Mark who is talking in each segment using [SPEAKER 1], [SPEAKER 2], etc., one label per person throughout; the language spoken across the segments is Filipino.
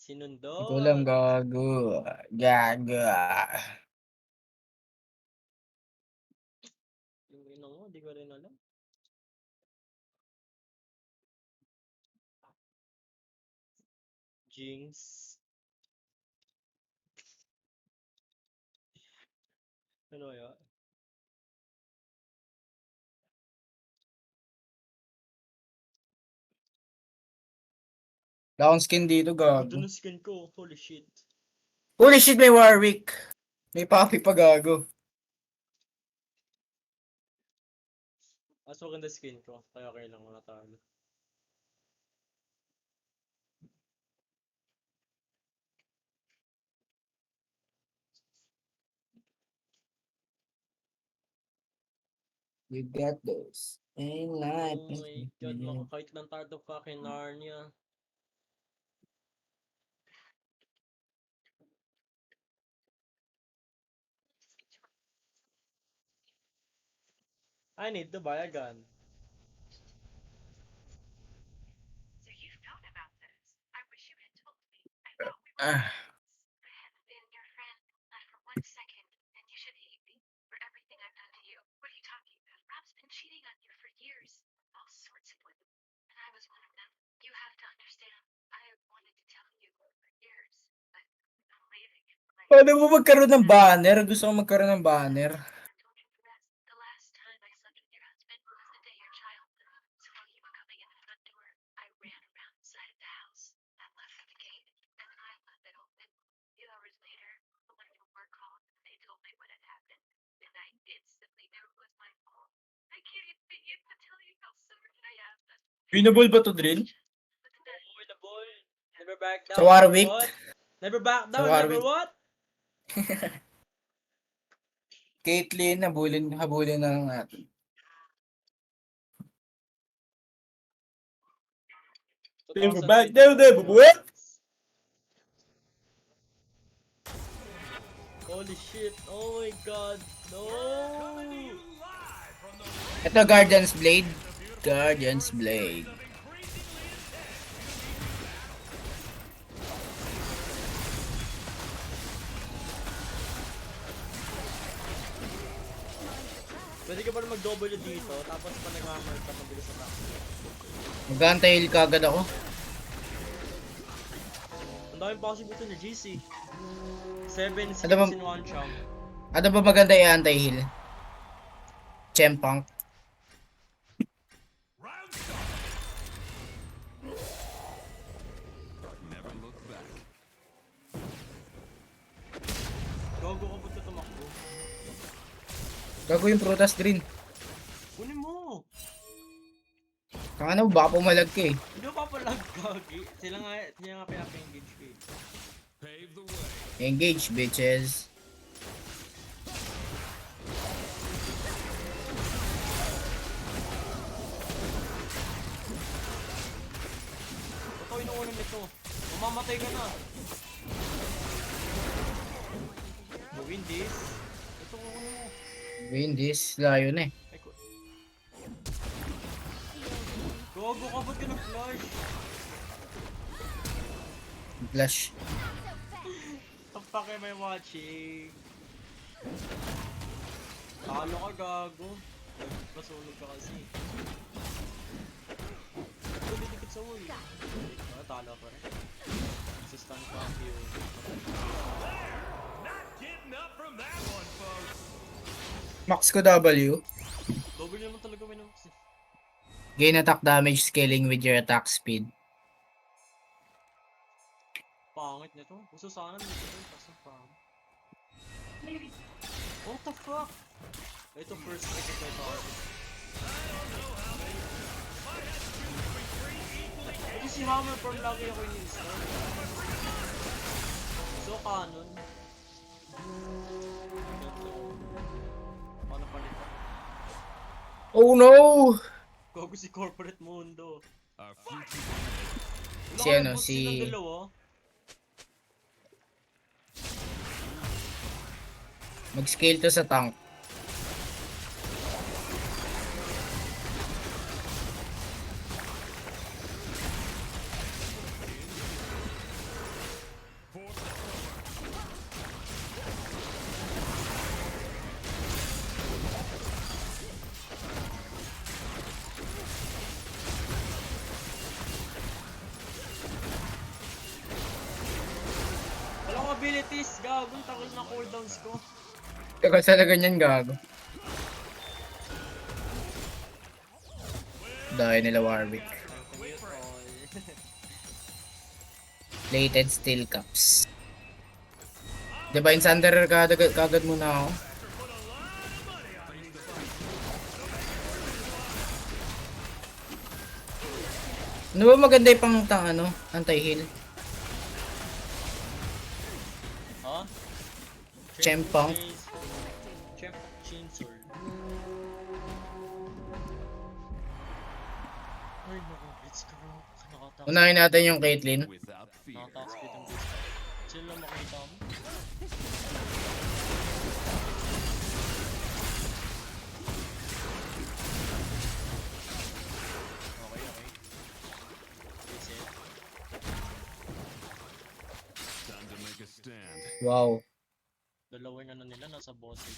[SPEAKER 1] Hindi ko alam,
[SPEAKER 2] Sinundot.
[SPEAKER 1] gago. Gago.
[SPEAKER 2] Yung ino mo, di ko rin alam. Jinx. Ano yun?
[SPEAKER 1] Wala akong skin dito,
[SPEAKER 2] Ganda
[SPEAKER 1] gago.
[SPEAKER 2] ng skin ko. Holy shit.
[SPEAKER 1] Holy shit, may Warwick. May papi pa, gago.
[SPEAKER 2] Mas maganda skin ko. Kaya okay lang wala talo.
[SPEAKER 1] You got those. Ain't life.
[SPEAKER 2] Oh my god, makakait lang tayo to fucking Narnia. I need to buy a gun.
[SPEAKER 3] So you've known about this. I wish you had told me. I thought we were
[SPEAKER 1] Ah.
[SPEAKER 3] friends. I haven't been your friend, not for 1 second, and you should hate me for everything I've done to you. What are you talking about? Rob's been cheating on you for years. All sorts of women. And I was one of them. You have to understand. I wanted to tell you for years, but I'm leaving.
[SPEAKER 1] Paano mo magkaroon ng banner? Gusto ko magkaroon ng banner.
[SPEAKER 3] The last time I slept with your husband was the day your child died. So while you were coming in the front door, I ran around the side of the house. I left the gate, and then I left it open. A few hours later, someone from work called, and they told me what had happened. And I instantly knew it was my fault. I can't even begin to tell you how sorry I am.
[SPEAKER 1] Winnable ba to, Drill?
[SPEAKER 2] Winnable. Never back down.
[SPEAKER 1] Sa Warwick?
[SPEAKER 2] Never what? Never back
[SPEAKER 1] Sa
[SPEAKER 2] down. Never
[SPEAKER 1] Warwick.
[SPEAKER 2] what?
[SPEAKER 1] Caitlyn, habulin na lang natin. Never back down, never what?
[SPEAKER 2] Holy shit. Oh my god. No.
[SPEAKER 1] Ito, Guardian's Blade. Guardian's Blade.
[SPEAKER 2] Pwede ka pala mag-double dito, tapos pa nag-hammer ka pabilis sa back.
[SPEAKER 1] Mag-anti-heal kagad ako.
[SPEAKER 2] Ang daming possibility ni GC. 7 skills
[SPEAKER 1] Ano ba-
[SPEAKER 2] in 1 champ.
[SPEAKER 1] Ano ba maganda i-anti-heal? Chempunk.
[SPEAKER 2] Gago ka ba't ka tumakbo?
[SPEAKER 1] Gago yung prutas, Green.
[SPEAKER 2] Kunin mo!
[SPEAKER 1] Kung ano, baka pumalag ka eh.
[SPEAKER 2] Hindi mo papalag, gagi. Sila nga pinapa-engage ko eh.
[SPEAKER 1] Engage, bitches.
[SPEAKER 2] Ito, inuunan nito. Mamamatay ka na. Win this. Ito, kunin mo.
[SPEAKER 1] Win this. Layo na eh.
[SPEAKER 2] Ay, Gago ka ba't ka nag-flash?
[SPEAKER 1] Flash.
[SPEAKER 2] The fuck am I watching? Talo ka, gago. Pasulog ka kasi. Ito, didikit sa wall. Talo pa rin. Assistant pa ang yun.
[SPEAKER 1] Max ko W.
[SPEAKER 2] Double naman talaga minamax eh.
[SPEAKER 1] Gain attack damage scaling with your attack speed.
[SPEAKER 2] Pangit nito. Gusto sana nito ito kasi pangit. What the fuck? Ito first strike ito target. Ito si Hammer from lagi ako ini-start. So canon. Paano palitan?
[SPEAKER 1] Oh no!
[SPEAKER 2] Gago si Corporate Mundo.
[SPEAKER 1] Si ano, si...
[SPEAKER 2] Silang dalawa.
[SPEAKER 1] Mag-scale to sa tank.
[SPEAKER 2] abilities, gago, takol na cooldowns ko.
[SPEAKER 1] Tagal talaga niyan, gago. Dahil nila Warwick.
[SPEAKER 2] Commute all.
[SPEAKER 1] Plated steel cups. Diba, in Sunderer kagad muna ako. Ano ba maganda yung anti-heal?
[SPEAKER 2] Ha?
[SPEAKER 1] Chempong.
[SPEAKER 2] Champ Chainsaw. Ay, naku, Blitzcrank. Nakatakas.
[SPEAKER 1] Unahin natin yung Caitlyn.
[SPEAKER 4] Without fear.
[SPEAKER 2] Nakatakas speed ng Blitzcrank. Chill lang makita mo. Okay, okay. Reset.
[SPEAKER 4] Time to make a stand.
[SPEAKER 1] Wow.
[SPEAKER 2] Dalawa yung nila, nasa boss eh.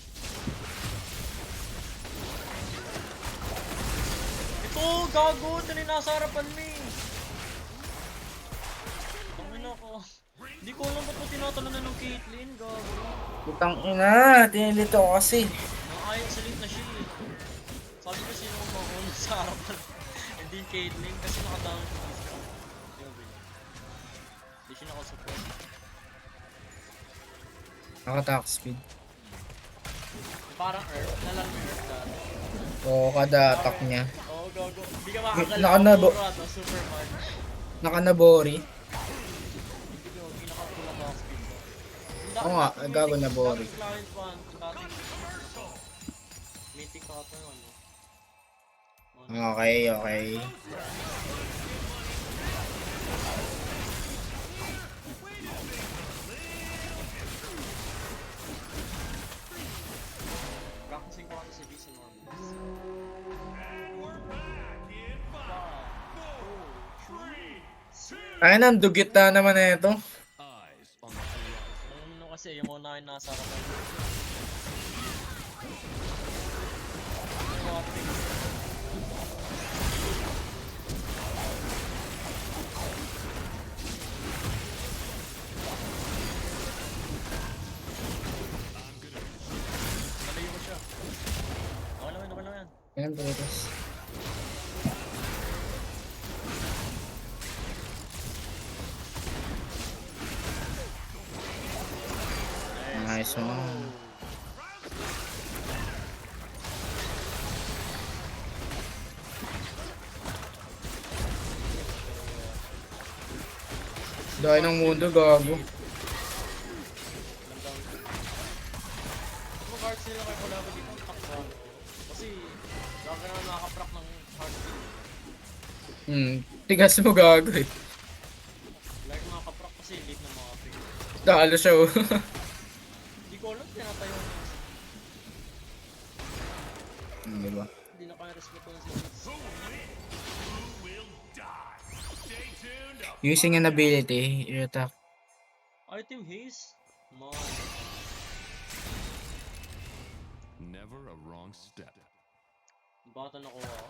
[SPEAKER 2] Ito, gago! Ito na yung nasa harapan mo eh! Tangin ako. Hindi ko alam ba't mo tinatalunan ng Caitlyn, gago.
[SPEAKER 1] Putang ina, tinilito ko kasi.
[SPEAKER 2] Nang-ayos salit na siya eh. Sabi ko sino ang makuha sa harapan. Hindi yung Caitlyn kasi nakadown siya sa discount. Hindi siya nakasupport.
[SPEAKER 1] Naka-attack speed.
[SPEAKER 2] Parang Earth, nalang yung Earth dati.
[SPEAKER 1] Oo, kada attack niya.
[SPEAKER 2] Oo, gago. Hindi ka makakalaman
[SPEAKER 1] Nakanabo.
[SPEAKER 2] puro ato, super punch.
[SPEAKER 1] Naka-nabori.
[SPEAKER 2] Yung pinaka-full attack speed ko.
[SPEAKER 1] Oo nga, gago na boring.
[SPEAKER 2] Dating client one, dating mythic ka ito yun.
[SPEAKER 1] Okay, okay.
[SPEAKER 2] Practicing ko ito si Beast and Normals.
[SPEAKER 1] Ay, nang dugit na naman na ito.
[SPEAKER 4] Eyes on the horizon.
[SPEAKER 2] Ano kasi, yung mga nasa harapan. Yung mga things. Nalayo ko siya. Okay lang yan.
[SPEAKER 1] Ayan, prutas. Nice one. Dahil ng mundo, gago.
[SPEAKER 2] Kung cards nila kay Colabo dito, ang takbo. Kasi, lagi na nakaka-proc ng hard speed.
[SPEAKER 1] Tigas mo, gago eh.
[SPEAKER 2] Lagi nakaka-proc kasi late na mga pick.
[SPEAKER 1] Dalo siya oh.
[SPEAKER 2] Hindi ko alam, tinatayo na.
[SPEAKER 1] Diba?
[SPEAKER 2] Hindi na kaya respeto na sila.
[SPEAKER 1] Using an ability, you attack.
[SPEAKER 2] Item haze? Man.
[SPEAKER 4] Never a wrong step.
[SPEAKER 2] Bata na ko ah.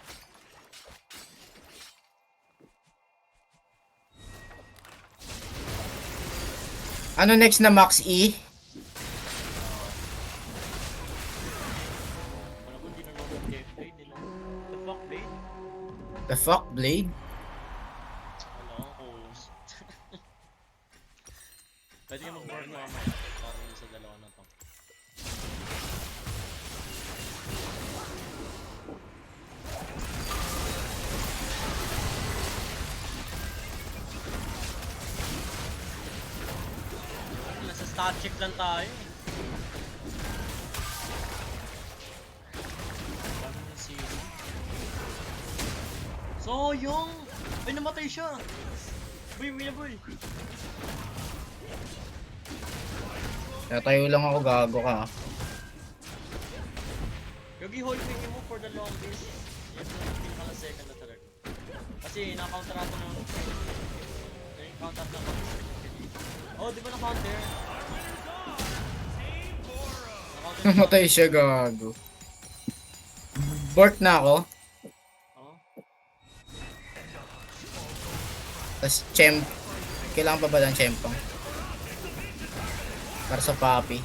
[SPEAKER 1] Ano next na Max E?
[SPEAKER 2] Wala ko hindi na nanonood kay Blade, eh, no? The fuck, Blade?
[SPEAKER 1] The fuck, Blade?
[SPEAKER 2] Wala akong calls. Pwede ka mag-board na mamaya. Parang sa dalawa na to. Nasa stat check lang tayo. Paano na zero? Sayang! Ay, namatay siya! Boy, boy!
[SPEAKER 1] Tatayo lang ako, gago ka.
[SPEAKER 2] Gagi hold ping mo for the longest. Yan yung pinaka na second na third. Kasi na-counter natin ng counter na oh, di ba na-counter? Na-counter
[SPEAKER 1] Namatay siya, gago. Bort na ako.
[SPEAKER 2] Oh?
[SPEAKER 1] Tapos, Kailangan pa ba ng Chempong? Para sa Papi.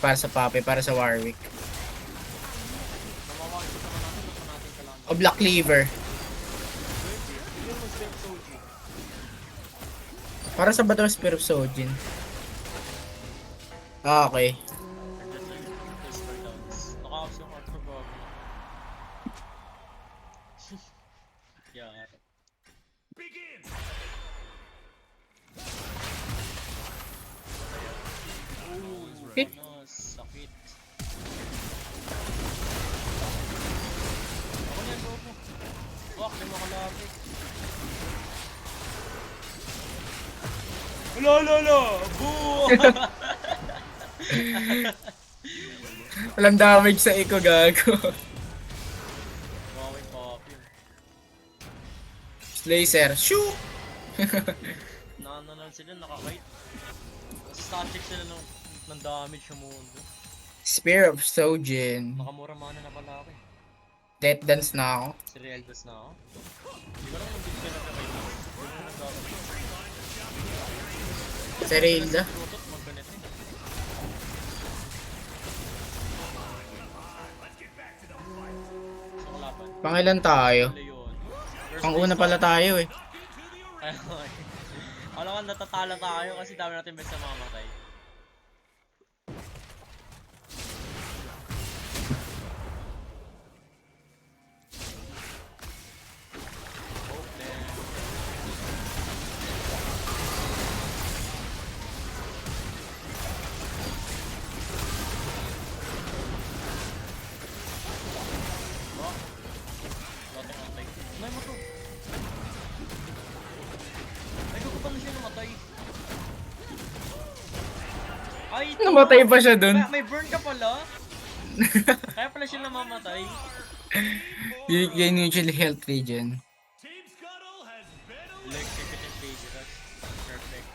[SPEAKER 1] Para sa Papi, para sa Warwick.
[SPEAKER 2] Namawagin naman natin, basta natin kailangan.
[SPEAKER 1] O Black Cleaver.
[SPEAKER 2] Bigyan mo Spec Soji.
[SPEAKER 1] Para sa Battle Spear of Sojin. Ah, okay.
[SPEAKER 2] Nakakas yung art for Bob. Yeah. Ooh,
[SPEAKER 1] Hit.
[SPEAKER 2] ano, sakit. Ako niyan, go po. Fuck, may makalapit. Lolo! Boo!
[SPEAKER 1] Walang damage sa Eco, gago.
[SPEAKER 2] Wow, pop yun.
[SPEAKER 1] Slayer. Shoo!
[SPEAKER 2] Nananan sila, nakakait. Static sila ng damage sa mundo.
[SPEAKER 1] Spear of Sojin.
[SPEAKER 2] Nakamura mana na pala ako eh.
[SPEAKER 1] Death Dance na ako.
[SPEAKER 2] Si Realdas na ako. Hindi ko lang nang bigyan na kay Hindi ko nagkakaroon.
[SPEAKER 1] Sa Railda.
[SPEAKER 2] Tutot, magganit eh. Sa kalaban.
[SPEAKER 1] Pangilan tayo?
[SPEAKER 2] Leon. First
[SPEAKER 1] Pang una
[SPEAKER 2] place
[SPEAKER 1] pala tayo eh.
[SPEAKER 2] Ayun. Alam ko natatala tayo kasi dami natin best na mamatay. Nay mo to. Ay, ko pa na siya namatay. Ay, ito.
[SPEAKER 1] Namatay pa siya dun.
[SPEAKER 2] May burn ka pala. Kaya pala siya namamatay.
[SPEAKER 1] Yan usually health regen.
[SPEAKER 2] Like, second and dangerous. Perfect.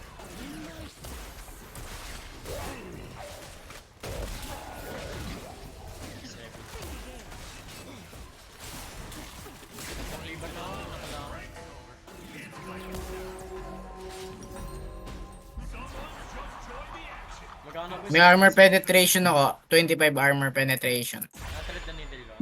[SPEAKER 2] Pang-liban na ako, nakalaman. Magkano ba
[SPEAKER 1] May armor penetration ako. 25 armor penetration.
[SPEAKER 2] Natalit na needle ka?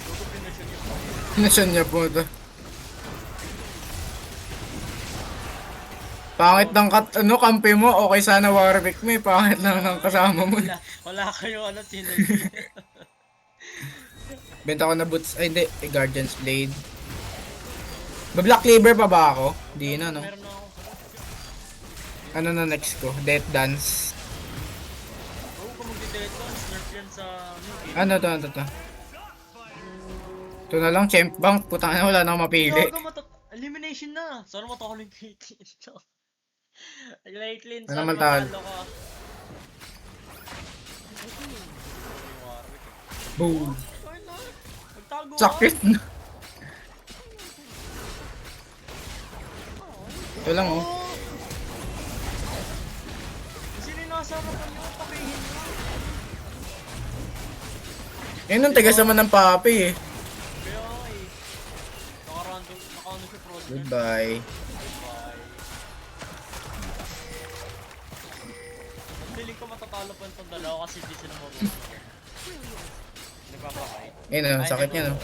[SPEAKER 2] Gusto pinasyon yun.
[SPEAKER 1] Nasaan niya po ito? Pangit ng kampi mo. Okay sana Warwick mo eh. Pangit lang ng kasama mo.
[SPEAKER 2] Wala kayo ano tinag.
[SPEAKER 1] Benta ko na boots. Ay hindi. Guardian's Blade. Ba-Black Cleaver pa ba ako? Di na no.
[SPEAKER 2] Meron na ako.
[SPEAKER 1] Ano na next ko? Death Dance.
[SPEAKER 2] Oo, kung magdi-delete ko, snurf yan sa game.
[SPEAKER 1] Ano to? Ito na lang, Champ Bank. Putang na wala na akong mapili.
[SPEAKER 2] Elimination na! Sana matalo yung Caitlyn ito. Caitlyn,
[SPEAKER 1] Ano
[SPEAKER 2] sana
[SPEAKER 1] naman talo?
[SPEAKER 2] matalo ka.
[SPEAKER 1] Boom.
[SPEAKER 2] Ay na! Magtago ka!
[SPEAKER 1] Sakit na. Ito lang oh.
[SPEAKER 2] Sino yung nasama ko niyo? Takihin mo!
[SPEAKER 1] Yun ang tigas naman ng papi eh.
[SPEAKER 2] Kaya eh. Naka-ano siya pro.
[SPEAKER 1] Goodbye.
[SPEAKER 2] Bye. Feeling ko matatalo pa itong dalawa kasi di sila marunong. Nagpapakay.
[SPEAKER 1] Ayun oh, sakit niya no.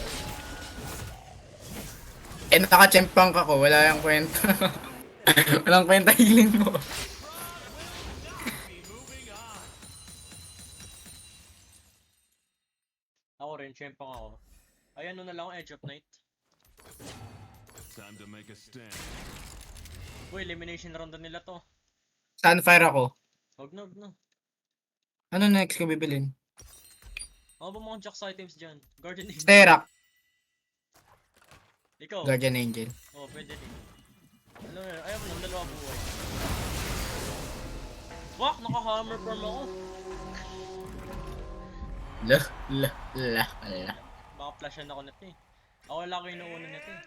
[SPEAKER 1] Eh naka-champ bank ako, wala yung kwenta. Walang kwenta healing mo.
[SPEAKER 2] Ako rin, siyempre ako. Ay, ano na lang ako, Edge of Night.
[SPEAKER 4] Time to make a stand.
[SPEAKER 2] Uy, elimination round na nila to.
[SPEAKER 1] Sunfire ako.
[SPEAKER 2] Huwag na, huwag na.
[SPEAKER 1] Ano next ko bibilin?
[SPEAKER 2] Ano ba mga Jax items dyan? Guardian Angel.
[SPEAKER 1] Sterak.
[SPEAKER 2] Ikaw?
[SPEAKER 1] Guardian Angel.
[SPEAKER 2] Oo, pwede rin. Ano yun? Ayaw mo lang, dalawa buhay. Wak! Naka-hammer form ako.
[SPEAKER 1] La.
[SPEAKER 2] Baka flashan ako nito eh. Ako wala ko inuuna nito eh.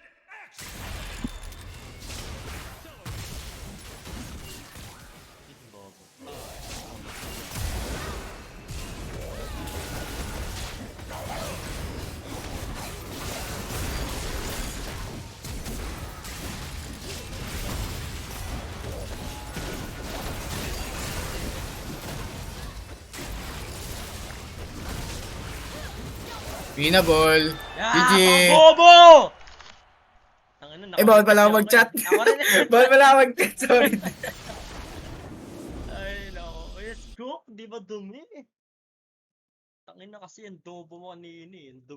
[SPEAKER 1] Winnable. GG.
[SPEAKER 2] Bobo! Tangina,
[SPEAKER 1] Eh, bawal pala ako
[SPEAKER 2] nakapag-chat
[SPEAKER 1] mag-chat.
[SPEAKER 2] eh. Ako rin eh.
[SPEAKER 1] Bawal pala ako mag-chat, sorry.
[SPEAKER 2] Ay, nako. Yes, cook. Di ba dumi? Tangina kasi yung dobo mo kanina eh. Yung dumi.